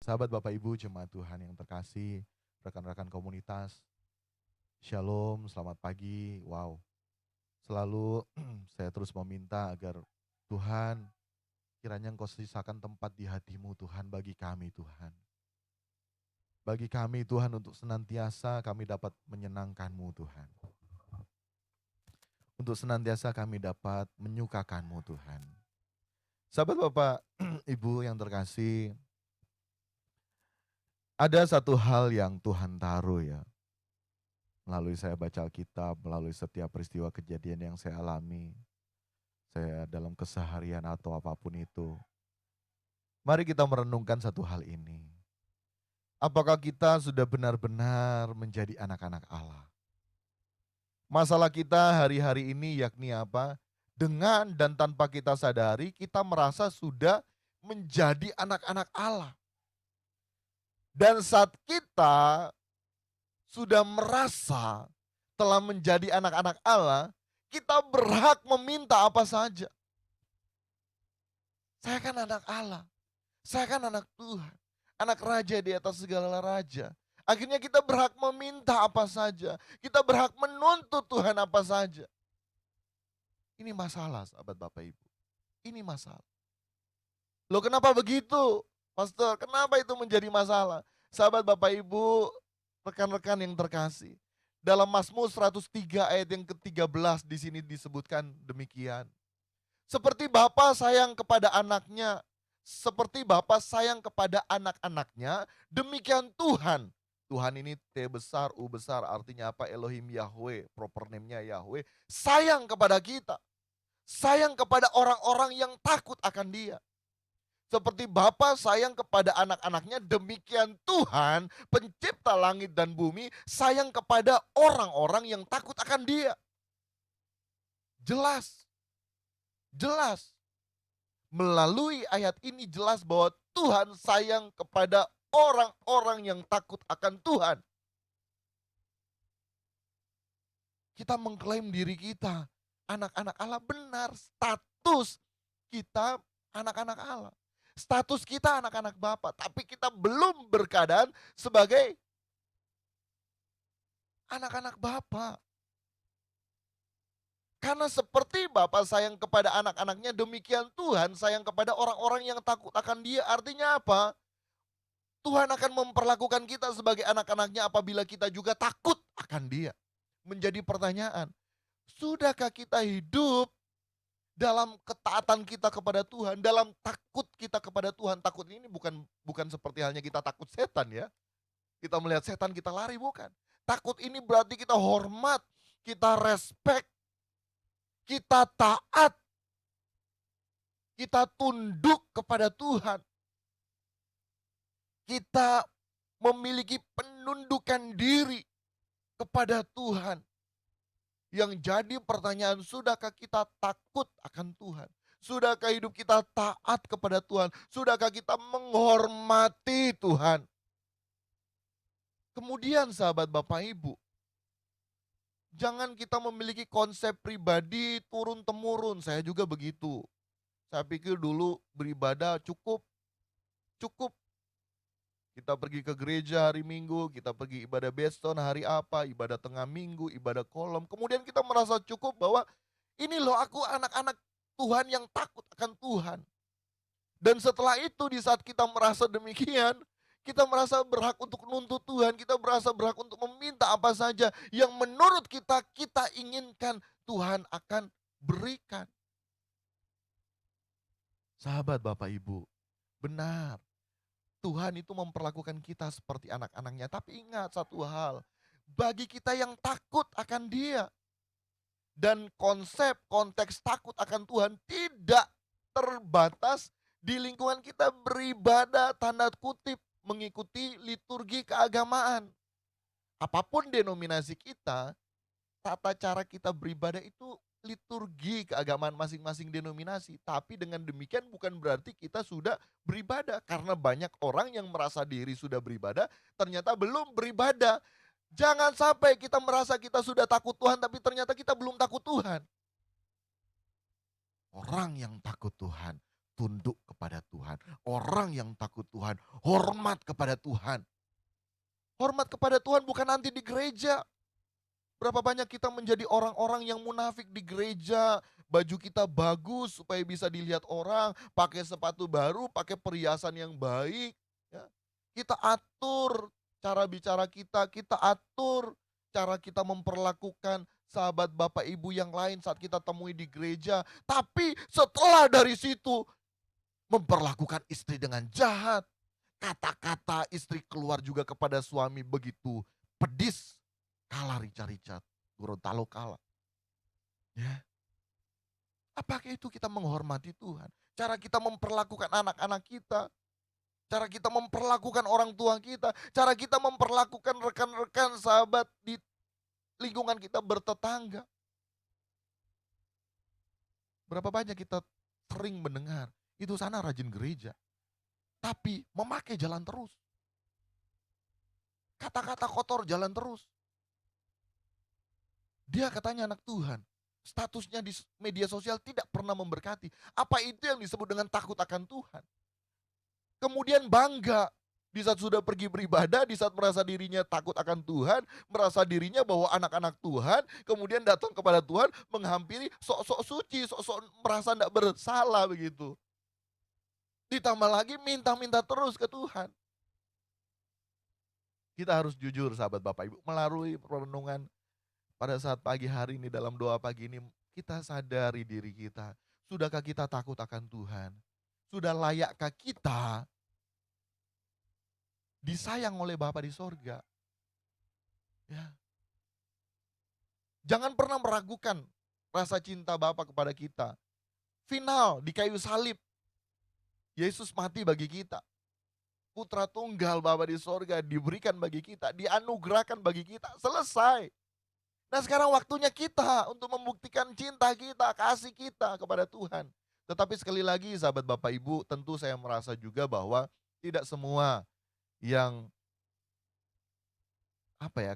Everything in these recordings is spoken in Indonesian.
Sahabat Bapak Ibu jemaat Tuhan yang terkasih, rekan-rekan komunitas, Shalom, selamat pagi. Wow, selalu saya terus meminta agar Tuhan kiranya Engkau sisakan tempat di hatimu Tuhan bagi kami Tuhan. Bagi kami Tuhan untuk senantiasa kami dapat menyenangkan-Mu Tuhan. Untuk senantiasa kami dapat menyukakan-Mu Tuhan. Sahabat Bapak, Ibu yang terkasih, ada satu hal yang Tuhan taruh ya. Melalui saya baca Alkitab, melalui setiap peristiwa kejadian yang saya alami, saya dalam keseharian atau apapun itu. Mari kita merenungkan satu hal ini. Apakah kita sudah benar-benar menjadi anak-anak Allah? Masalah kita hari-hari ini yakni apa? Dengan dan tanpa kita sadari, kita merasa sudah menjadi anak-anak Allah. Dan saat kita sudah merasa telah menjadi anak-anak Allah, kita berhak meminta apa saja. Saya kan anak Allah, saya kan anak Tuhan, anak raja di atas segala raja. Akhirnya kita berhak meminta apa saja, kita berhak menuntut Tuhan apa saja. Ini masalah sahabat Bapak Ibu, ini masalah. Loh kenapa begitu? Pastor, kenapa itu menjadi masalah? Sahabat Bapak Ibu, rekan-rekan yang terkasih. Dalam Mazmur 103 ayat yang ke-13 di sini disebutkan demikian. Seperti Bapa sayang kepada anaknya, seperti Bapa sayang kepada anak-anaknya, demikian Tuhan. Tuhan ini T besar, U besar, artinya apa? Elohim Yahweh, proper name-nya Yahweh, sayang kepada kita. Sayang kepada orang-orang yang takut akan Dia. Seperti Bapa sayang kepada anak-anaknya, demikian Tuhan pencipta langit dan bumi sayang kepada orang-orang yang takut akan Dia. Jelas. Jelas. Melalui ayat ini jelas bahwa Tuhan sayang kepada orang-orang yang takut akan Tuhan. Kita mengklaim diri kita anak-anak Allah, benar, status kita anak-anak Allah. Status kita anak-anak Bapa, tapi kita belum berkeadaan sebagai anak-anak Bapa. Karena seperti Bapa sayang kepada anak-anaknya, demikian Tuhan sayang kepada orang-orang yang takut akan Dia. Artinya apa? Tuhan akan memperlakukan kita sebagai anak-anaknya apabila kita juga takut akan Dia. Menjadi pertanyaan, sudahkah kita hidup dalam ketaatan kita kepada Tuhan, dalam takut kita kepada Tuhan? Takut ini bukan seperti halnya kita takut setan ya. Kita melihat setan kita lari, bukan. Takut ini berarti kita hormat, kita respect, kita taat, kita tunduk kepada Tuhan. Kita memiliki penundukan diri kepada Tuhan. Yang jadi pertanyaan, sudahkah kita takut akan Tuhan? Sudahkah hidup kita taat kepada Tuhan? Sudahkah kita menghormati Tuhan? Kemudian sahabat Bapak Ibu, jangan kita memiliki konsep pribadi turun-temurun. Saya juga begitu. Saya pikir dulu beribadah cukup. Kita pergi ke gereja hari Minggu, kita pergi ibadah beston hari apa, ibadah tengah minggu, ibadah kolom. Kemudian kita merasa cukup bahwa ini loh aku anak-anak Tuhan yang takut akan Tuhan. Dan setelah itu di saat kita merasa demikian, kita merasa berhak untuk menuntut Tuhan, kita merasa berhak untuk meminta apa saja yang menurut kita inginkan, Tuhan akan berikan. Sahabat Bapak Ibu, benar. Tuhan itu memperlakukan kita seperti anak-anaknya. Tapi ingat satu hal, bagi kita yang takut akan Dia, dan konsep konteks takut akan Tuhan tidak terbatas di lingkungan kita beribadah tanda kutip mengikuti liturgi keagamaan. Apapun denominasi kita, tata cara kita beribadah itu liturgi keagamaan masing-masing denominasi. Tapi dengan demikian bukan berarti kita sudah beribadah. Karena banyak orang yang merasa diri sudah beribadah, ternyata belum beribadah. Jangan sampai kita merasa kita sudah takut Tuhan, tapi ternyata kita belum takut Tuhan. Orang yang takut Tuhan, tunduk kepada Tuhan. Orang orang yang takut Tuhan, hormat kepada Tuhan. Hormat kepada Tuhan bukan nanti di gereja. Berapa banyak kita menjadi orang-orang yang munafik di gereja, baju kita bagus supaya bisa dilihat orang, pakai sepatu baru, pakai perhiasan yang baik. Ya. Kita atur cara bicara kita atur cara kita memperlakukan sahabat Bapak Ibu yang lain saat kita temui di gereja. Tapi setelah dari situ memperlakukan istri dengan jahat. Kata-kata istri keluar juga kepada suami begitu pedis. Kalah rica-rica, Gorontalo kalah. Ya. Apakah itu kita menghormati Tuhan? Cara kita memperlakukan anak-anak kita, cara kita memperlakukan orang tua kita, cara kita memperlakukan rekan-rekan sahabat di lingkungan kita bertetangga. Berapa banyak kita sering mendengar, itu sana rajin gereja, tapi memakai jalan terus. Kata-kata kotor jalan terus. Dia katanya anak Tuhan, statusnya di media sosial tidak pernah memberkati. Apa itu yang disebut dengan takut akan Tuhan? Kemudian bangga, di saat sudah pergi beribadah, di saat merasa dirinya takut akan Tuhan, merasa dirinya bahwa anak-anak Tuhan, kemudian datang kepada Tuhan, menghampiri sok-sok suci, sok-sok merasa tidak bersalah begitu. Ditambah lagi minta-minta terus ke Tuhan. Kita harus jujur sahabat Bapak Ibu, melalui perenungan pada saat pagi hari ini, dalam doa pagi ini, kita sadari diri kita. Sudahkah kita takut akan Tuhan? Sudah layakkah kita disayang oleh Bapa di sorga? Ya. Jangan pernah meragukan rasa cinta Bapa kepada kita. Final di kayu salib, Yesus mati bagi kita. Putra tunggal Bapa di sorga diberikan bagi kita, dianugerahkan bagi kita, selesai. Nah sekarang waktunya kita untuk membuktikan cinta kita, kasih kita kepada Tuhan. Tetapi sekali lagi sahabat Bapak Ibu, tentu saya merasa juga bahwa tidak semua yang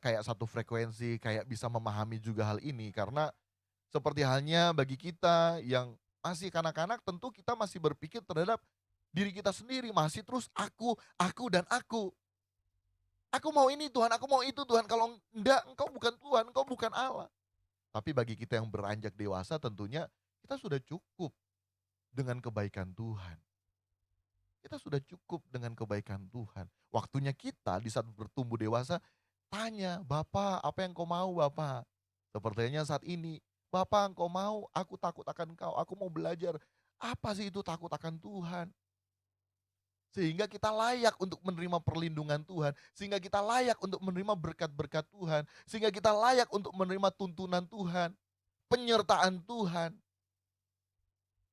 kayak satu frekuensi, kayak bisa memahami juga hal ini. Karena seperti halnya bagi kita yang masih kanak-kanak, tentu kita masih berpikir terhadap diri kita sendiri, masih terus aku dan aku. Aku mau ini Tuhan, aku mau itu Tuhan, kalau enggak engkau bukan Tuhan, engkau bukan Allah. Tapi bagi kita yang beranjak dewasa tentunya kita sudah cukup dengan kebaikan Tuhan. Kita sudah cukup dengan kebaikan Tuhan. Waktunya kita di saat bertumbuh dewasa, tanya, Bapak apa yang kau mau Bapak? Sepertinya saat ini, Bapak engkau mau, aku takut akan engkau, aku mau belajar. Apa sih itu takut akan Tuhan? Sehingga kita layak untuk menerima perlindungan Tuhan. Sehingga kita layak untuk menerima berkat-berkat Tuhan. Sehingga kita layak untuk menerima tuntunan Tuhan. Penyertaan Tuhan.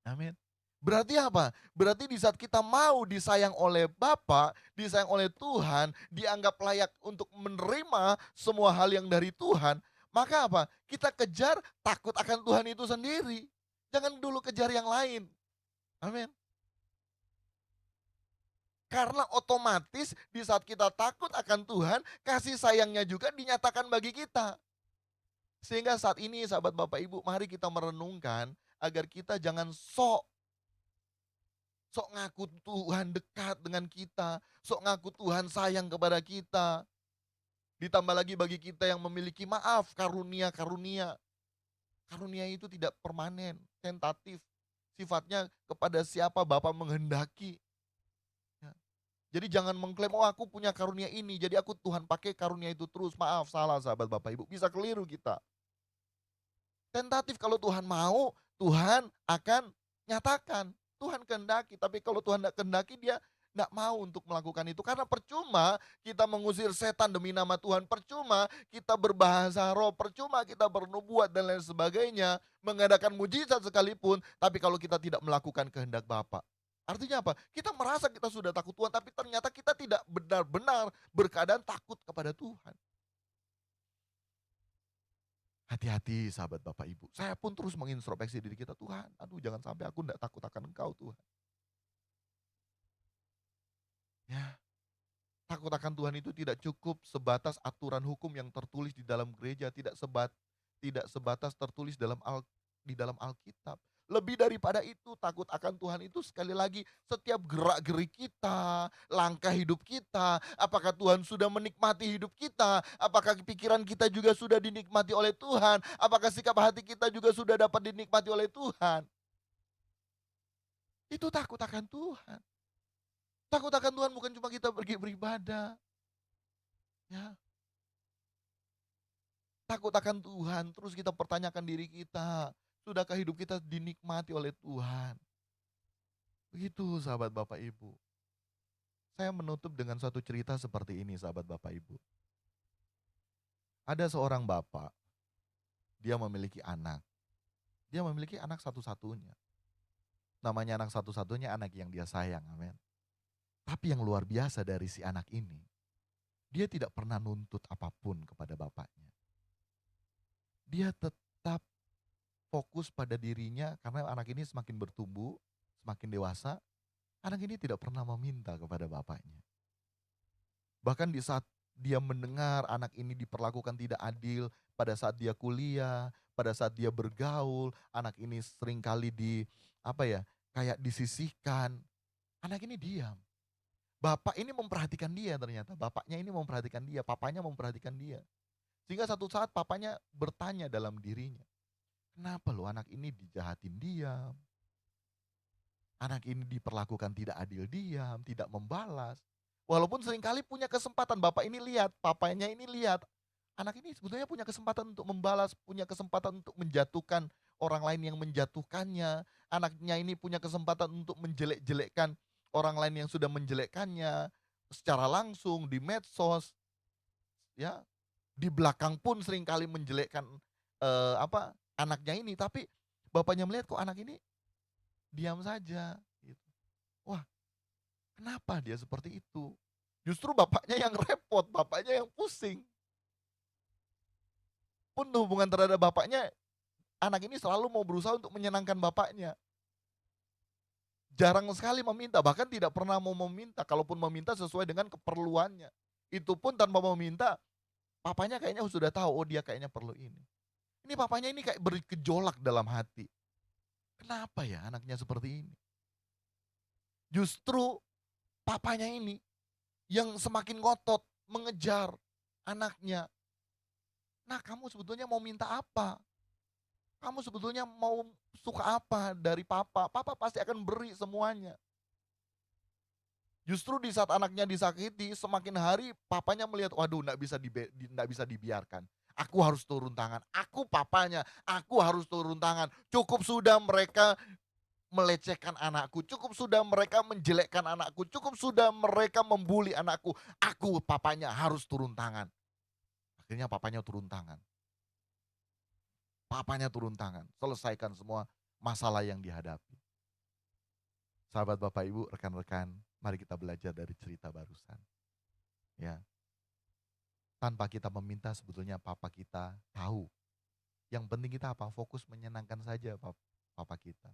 Amin. Berarti apa? Berarti di saat kita mau disayang oleh Bapa, disayang oleh Tuhan, dianggap layak untuk menerima semua hal yang dari Tuhan, maka apa? Kita kejar takut akan Tuhan itu sendiri. Jangan dulu kejar yang lain. Amin. Karena otomatis di saat kita takut akan Tuhan, kasih sayangnya juga dinyatakan bagi kita. Sehingga saat ini sahabat Bapak Ibu, mari kita merenungkan agar kita jangan sok ngaku Tuhan dekat dengan kita, sok ngaku Tuhan sayang kepada kita. Ditambah lagi bagi kita yang memiliki maaf, karunia-karunia. Karunia itu tidak permanen, tentatif. Sifatnya kepada siapa Bapa menghendaki. Jadi jangan mengklaim, oh aku punya karunia ini, jadi aku Tuhan pakai karunia itu terus. Maaf, salah sahabat Bapak Ibu, bisa keliru kita. Tentatif, kalau Tuhan mau, Tuhan akan nyatakan. Tuhan kehendaki, tapi kalau Tuhan tidak kehendaki, dia tidak mau untuk melakukan itu. Karena percuma kita mengusir setan demi nama Tuhan, percuma kita berbahasa roh, percuma kita bernubuat dan lain sebagainya, mengadakan mujizat sekalipun, tapi kalau kita tidak melakukan kehendak Bapa. Artinya apa? Kita merasa kita sudah takut Tuhan, tapi ternyata kita tidak benar-benar berkeadaan takut kepada Tuhan. Hati-hati sahabat Bapak Ibu. Saya pun terus mengintrospeksi diri kita, Tuhan, aduh jangan sampai aku tidak takut akan Engkau Tuhan. Ya, takut akan Tuhan itu tidak cukup sebatas aturan hukum yang tertulis di dalam gereja, tidak sebatas tertulis di dalam Alkitab. Lebih daripada itu, takut akan Tuhan itu sekali lagi setiap gerak-gerik kita, langkah hidup kita, apakah Tuhan sudah menikmati hidup kita, apakah pikiran kita juga sudah dinikmati oleh Tuhan, apakah sikap hati kita juga sudah dapat dinikmati oleh Tuhan. Itu takut akan Tuhan. Takut akan Tuhan bukan cuma kita pergi beribadah. Ya, takut akan Tuhan, terus kita pertanyakan diri kita, sudahkah hidup kita dinikmati oleh Tuhan? Begitu sahabat Bapak Ibu. Saya menutup dengan suatu cerita seperti ini sahabat Bapak Ibu. Ada seorang bapak, dia memiliki anak. Dia memiliki anak satu-satunya. Namanya anak satu-satunya anak yang dia sayang, amin. Tapi yang luar biasa dari si anak ini, dia tidak pernah nuntut apapun kepada bapaknya. Dia tetap fokus pada dirinya karena anak ini semakin bertumbuh, semakin dewasa, anak ini tidak pernah meminta kepada bapaknya. Bahkan di saat dia mendengar anak ini diperlakukan tidak adil pada saat dia kuliah, pada saat dia bergaul, anak ini seringkali kayak disisihkan. Anak ini diam. Bapak ini memperhatikan dia ternyata, bapaknya ini memperhatikan dia, papanya memperhatikan dia. Sehingga satu saat papanya bertanya dalam dirinya, kenapa lo anak ini dijahatin diam? Anak ini diperlakukan tidak adil diam, tidak membalas. Walaupun seringkali punya kesempatan, bapak ini lihat, papanya ini lihat. Anak ini sebetulnya punya kesempatan untuk membalas, punya kesempatan untuk menjatuhkan orang lain yang menjatuhkannya. Anaknya ini punya kesempatan untuk menjelek-jelekkan orang lain yang sudah menjelekkannya. Secara langsung, di medsos, ya, di belakang pun seringkali menjelekkan anaknya ini. Tapi bapaknya melihat kok anak ini diam saja. Gitu. Wah, kenapa dia seperti itu? Justru bapaknya yang repot, bapaknya yang pusing. Pun hubungan terhadap bapaknya, anak ini selalu mau berusaha untuk menyenangkan bapaknya. Jarang sekali meminta, bahkan tidak pernah mau meminta. Kalaupun meminta sesuai dengan keperluannya. Itu pun tanpa meminta, papanya kayaknya sudah tahu, oh dia kayaknya perlu ini. Ini papanya ini kayak bergejolak dalam hati. Kenapa ya anaknya seperti ini? Justru papanya ini yang semakin ngotot mengejar anaknya. Nah, kamu sebetulnya mau minta apa? Kamu sebetulnya mau suka apa dari papa? Papa pasti akan beri semuanya. Justru di saat anaknya disakiti, semakin hari papanya melihat, waduh nggak bisa dibiarkan. Aku harus turun tangan, aku papanya, aku harus turun tangan. Cukup sudah mereka melecehkan anakku, cukup sudah mereka menjelekkan anakku, cukup sudah mereka membuli anakku. Aku papanya harus turun tangan. Akhirnya papanya turun tangan. Papanya turun tangan, selesaikan semua masalah yang dihadapi. Sahabat Bapak Ibu, rekan-rekan, mari kita belajar dari cerita barusan. Ya. Tanpa kita meminta sebetulnya papa kita tahu. Yang penting kita apa? Fokus menyenangkan saja papa kita.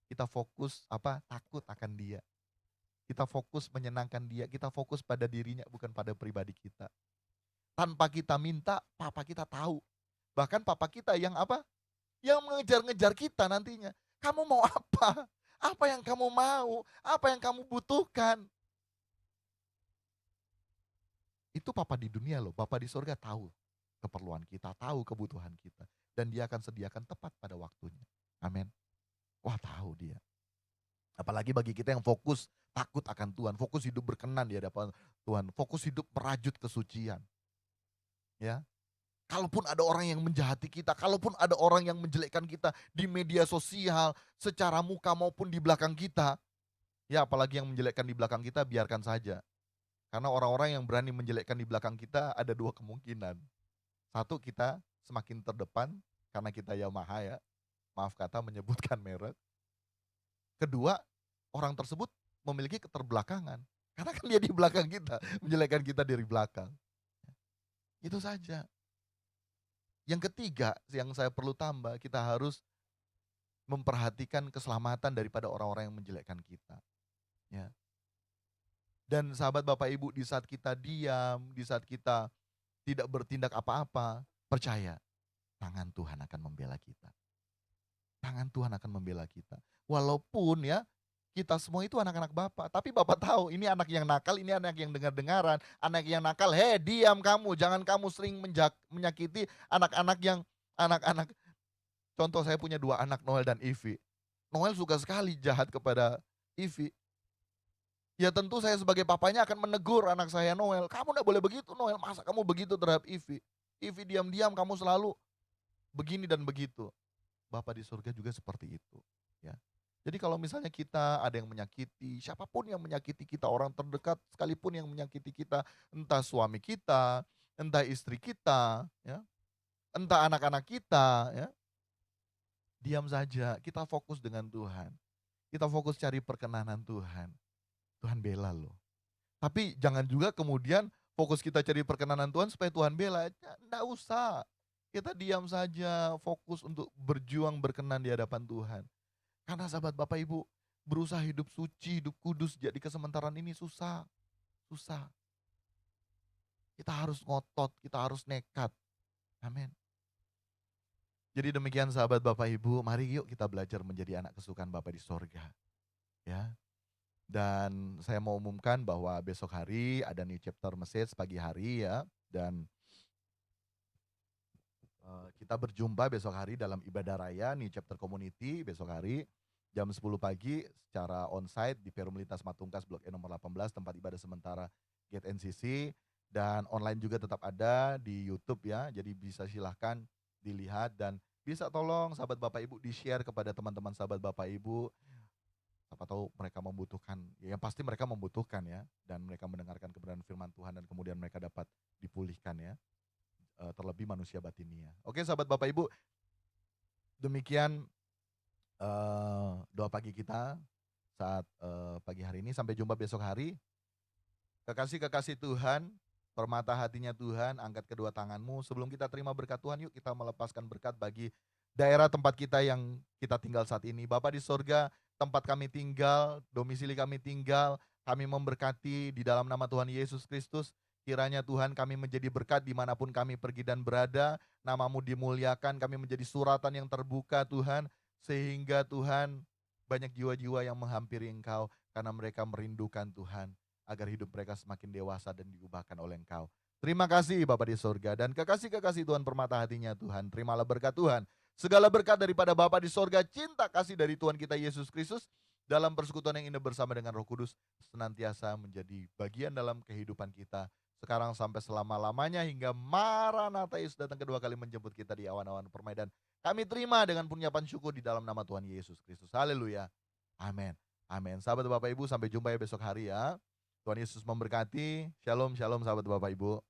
Kita fokus takut akan dia. Kita fokus menyenangkan dia, kita fokus pada dirinya bukan pada pribadi kita. Tanpa kita minta, papa kita tahu. Bahkan papa kita yang yang mengejar-ngejar kita nantinya. Kamu mau apa? Apa yang kamu mau? Apa yang kamu butuhkan? Itu papa di dunia loh, papa di surga tahu keperluan kita, tahu kebutuhan kita. Dan dia akan sediakan tepat pada waktunya. Amin. Wah, tahu dia. Apalagi bagi kita yang fokus takut akan Tuhan, fokus hidup berkenan di hadapan Tuhan, fokus hidup merajut kesucian. Ya. Kalaupun ada orang yang menjahati kita, kalaupun ada orang yang menjelekkan kita di media sosial, secara muka maupun di belakang kita, ya apalagi yang menjelekkan di belakang kita, biarkan saja. Karena orang-orang yang berani menjelekkan di belakang kita ada dua kemungkinan. Satu, kita semakin terdepan karena kita Yamaha ya, maaf kata menyebutkan merek. Kedua, orang tersebut memiliki keterbelakangan. Karena kan dia di belakang kita, menjelekkan kita dari belakang. Itu saja. Yang ketiga yang saya perlu tambah, kita harus memperhatikan keselamatan daripada orang-orang yang menjelekkan kita. Ya. Dan sahabat Bapak Ibu, di saat kita diam, di saat kita tidak bertindak apa-apa, percaya tangan Tuhan akan membela kita. tangan Tuhan akan membela kita. Walaupun ya, kita semua itu anak-anak Bapak, tapi Bapak tahu ini anak yang nakal, ini anak yang dengar-dengaran, anak yang nakal, "Hei diam kamu, jangan kamu sering menyakiti anak-anak yang anak-anak." Contoh saya punya 2 anak, Noel dan Ivy. Noel suka sekali jahat kepada Ivy. Ya tentu saya sebagai papanya akan menegur anak saya Noel, "Kamu enggak boleh begitu Noel, masa kamu begitu terhadap Ivy? Ivy diam-diam kamu selalu begini dan begitu." Bapa di surga juga seperti itu, ya. Jadi kalau misalnya kita ada yang menyakiti, siapapun yang menyakiti kita, orang terdekat sekalipun yang menyakiti kita, entah suami kita, entah istri kita, ya, entah anak-anak kita, ya, diam saja, kita fokus dengan Tuhan. Kita fokus cari perkenanan Tuhan. Tuhan bela loh. Tapi jangan juga kemudian fokus kita cari perkenanan Tuhan supaya Tuhan bela, enggak usah. Kita diam saja, fokus untuk berjuang berkenan di hadapan Tuhan. Karena sahabat Bapak Ibu, berusaha hidup suci, hidup kudus jadi kesementaraan ini susah, susah. Kita harus ngotot, kita harus nekat. Amin. Jadi demikian sahabat Bapak Ibu, mari yuk kita belajar menjadi anak kesukaan Bapa di sorga. Ya. Dan saya mau umumkan bahwa besok hari ada new chapter message pagi hari ya. Dan kita berjumpa besok hari dalam ibadah raya New Chapter Community besok hari jam 10 pagi secara onsite di Perum Lintas Matungkas Blok E nomor 18 tempat ibadah sementara Gate NCC, dan online juga tetap ada di YouTube ya. Jadi bisa silahkan dilihat dan bisa tolong sahabat Bapak Ibu di-share kepada teman-teman sahabat Bapak Ibu. Siapa tahu mereka membutuhkan, ya yang pasti mereka membutuhkan ya, dan mereka mendengarkan kebenaran firman Tuhan dan kemudian mereka dapat dipulihkan ya. Terlebih manusia batinnya. Oke sahabat Bapak Ibu, demikian doa pagi kita saat pagi hari ini. Sampai jumpa besok hari. Kekasih-kekasih Tuhan, permata hatinya Tuhan, angkat kedua tanganmu. Sebelum kita terima berkat Tuhan, yuk kita melepaskan berkat bagi daerah tempat kita yang kita tinggal saat ini. Bapa di sorga, tempat kami tinggal, domisili kami tinggal, kami memberkati di dalam nama Tuhan Yesus Kristus. Kiranya Tuhan kami menjadi berkat dimanapun kami pergi dan berada, namamu dimuliakan, kami menjadi suratan yang terbuka Tuhan, sehingga Tuhan banyak jiwa-jiwa yang menghampiri Engkau karena mereka merindukan Tuhan, agar hidup mereka semakin dewasa dan diubahkan oleh Engkau. Terima kasih Bapa di sorga, dan kekasih-kekasih Tuhan permata hatinya Tuhan, terimalah berkat Tuhan. Segala berkat daripada Bapa di sorga, cinta kasih dari Tuhan kita Yesus Kristus, dalam persekutuan yang indah bersama dengan Roh Kudus, senantiasa menjadi bagian dalam kehidupan kita, sekarang sampai selama-lamanya, hingga Maranatha Yesus datang kedua kali menjemput kita di awan-awan permainan. Kami terima dengan penyapan syukur di dalam nama Tuhan Yesus Kristus. Haleluya. Amin. Amin. Sahabat Bapak Ibu, sampai jumpa ya besok hari ya. Tuhan Yesus memberkati. Shalom, shalom sahabat Bapak Ibu.